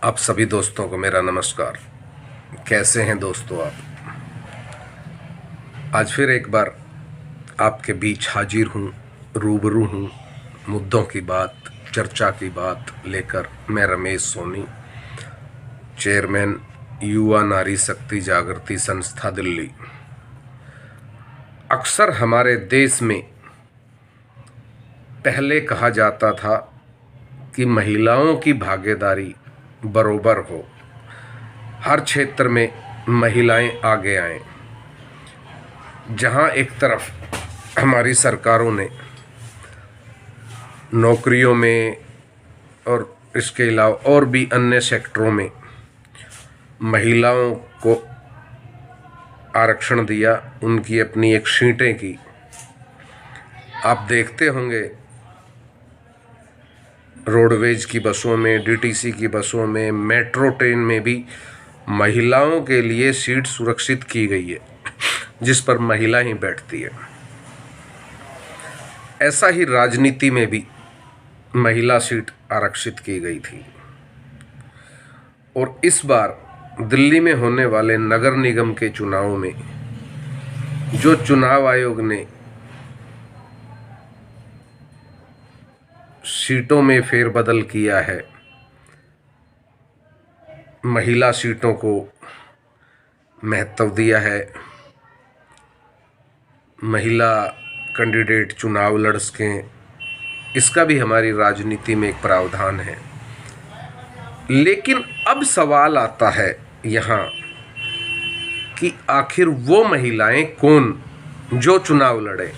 आप सभी दोस्तों को मेरा नमस्कार। कैसे हैं दोस्तों आप? आज फिर एक बार आपके बीच हाजिर हूँ, रूबरू हूँ। मुद्दों की बात, चर्चा की बात लेकर मैं रमेश सोनी, चेयरमैन युवा नारी शक्ति जागृति संस्था दिल्ली। अक्सर हमारे देश में पहले कहा जाता था कि महिलाओं की भागीदारी बरोबर हो, हर क्षेत्र में महिलाएं आगे आएं। जहां एक तरफ हमारी सरकारों ने नौकरियों में और इसके अलावा और भी अन्य सेक्टरों में महिलाओं को आरक्षण दिया, उनकी अपनी एक सीटें की। आप देखते होंगे रोडवेज की बसों में, डीटीसी की बसों में, मेट्रो ट्रेन में भी महिलाओं के लिए सीट सुरक्षित की गई है, जिस पर महिला ही बैठती है। ऐसा ही राजनीति में भी महिला सीट आरक्षित की गई थी। और इस बार दिल्ली में होने वाले नगर निगम के चुनाव में जो चुनाव आयोग ने सीटों में फेरबदल किया है, महिला सीटों को महत्व दिया है, महिला कैंडिडेट चुनाव लड़ सकें, इसका भी हमारी राजनीति में एक प्रावधान है। लेकिन अब सवाल आता है यहाँ कि आखिर वो महिलाएं कौन जो चुनाव लड़े।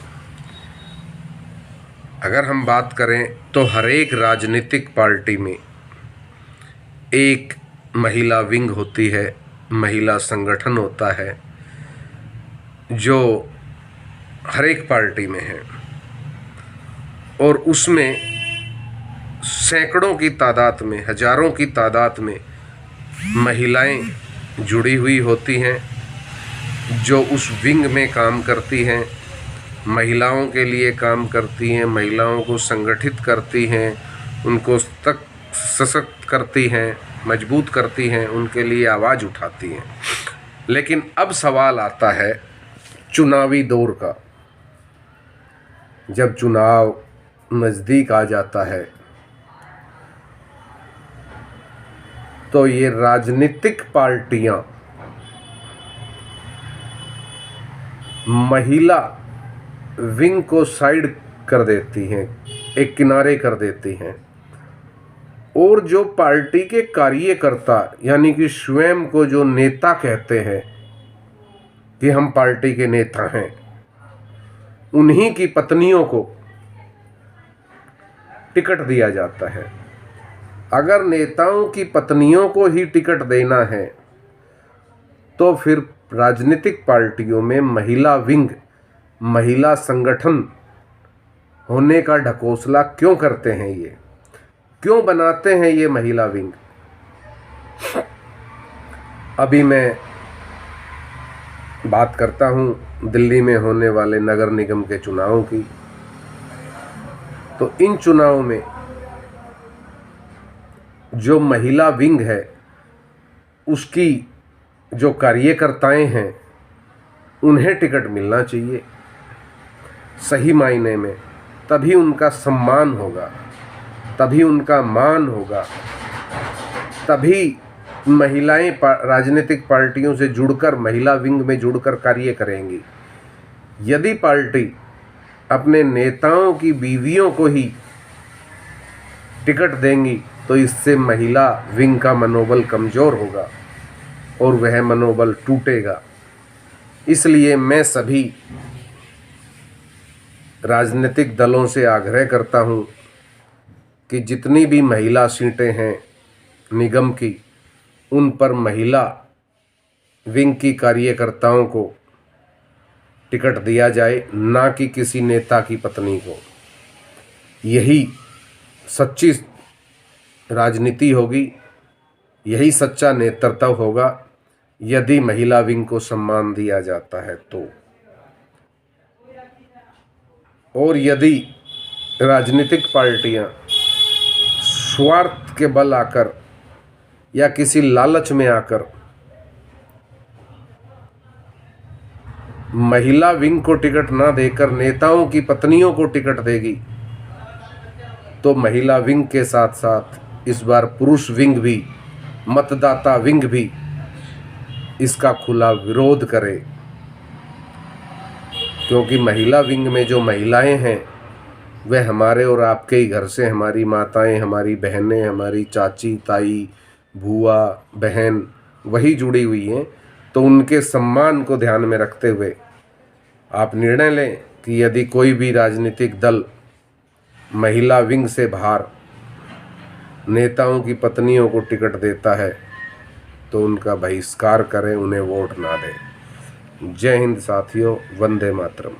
अगर हम बात करें तो हर एक राजनीतिक पार्टी में एक महिला विंग होती है, महिला संगठन होता है जो हर एक पार्टी में है, और उसमें सैकड़ों की तादाद में, हजारों की तादाद में महिलाएं जुड़ी हुई होती हैं जो उस विंग में काम करती हैं, महिलाओं के लिए काम करती हैं, महिलाओं को संगठित करती हैं, उनको तक सशक्त करती हैं, मजबूत करती हैं, उनके लिए आवाज़ उठाती हैं। लेकिन अब सवाल आता है चुनावी दौर का। जब चुनाव नज़दीक आ जाता है तो ये राजनीतिक पार्टियां महिला विंग को साइड कर देती हैं, एक किनारे कर देती हैं, और जो पार्टी के कार्यकर्ता यानी कि स्वयं को जो नेता कहते हैं कि हम पार्टी के नेता हैं, उन्हीं की पत्नियों को टिकट दिया जाता है। अगर नेताओं की पत्नियों को ही टिकट देना है तो फिर राजनीतिक पार्टियों में महिला विंग, महिला संगठन होने का ढकोसला क्यों करते हैं? ये क्यों बनाते हैं ये महिला विंग? अभी मैं बात करता हूँ दिल्ली में होने वाले नगर निगम के चुनावों की। तो इन चुनावों में जो महिला विंग है उसकी जो कार्यकर्ताएं हैं उन्हें टिकट मिलना चाहिए सही मायने में, तभी उनका सम्मान होगा, तभी उनका मान होगा, तभी महिलाएं राजनीतिक पार्टियों से जुड़कर, महिला विंग में जुड़कर कार्य करेंगी। यदि पार्टी अपने नेताओं की बीवियों को ही टिकट देंगी तो इससे महिला विंग का मनोबल कमज़ोर होगा और वह मनोबल टूटेगा। इसलिए मैं सभी राजनीतिक दलों से आग्रह करता हूं कि जितनी भी महिला सीटें हैं निगम की, उन पर महिला विंग की कार्यकर्ताओं को टिकट दिया जाए, ना कि किसी नेता की पत्नी को। यही सच्ची राजनीति होगी, यही सच्चा नेतृत्व होगा यदि महिला विंग को सम्मान दिया जाता है तो। और यदि राजनीतिक पार्टियां स्वार्थ के बल आकर या किसी लालच में आकर महिला विंग को टिकट ना देकर नेताओं की पत्नियों को टिकट देगी, तो महिला विंग के साथ साथ इस बार पुरुष विंग भी, मतदाता विंग भी इसका खुला विरोध करे। क्योंकि महिला विंग में जो महिलाएं हैं वह हमारे और आपके ही घर से, हमारी माताएं, हमारी बहनें, हमारी चाची, ताई, बुआ, बहन वही जुड़ी हुई हैं। तो उनके सम्मान को ध्यान में रखते हुए आप निर्णय लें कि यदि कोई भी राजनीतिक दल महिला विंग से बाहर नेताओं की पत्नियों को टिकट देता है तो उनका बहिष्कार करें, उन्हें वोट ना दें। जय हिंद साथियों, वंदे मातरम।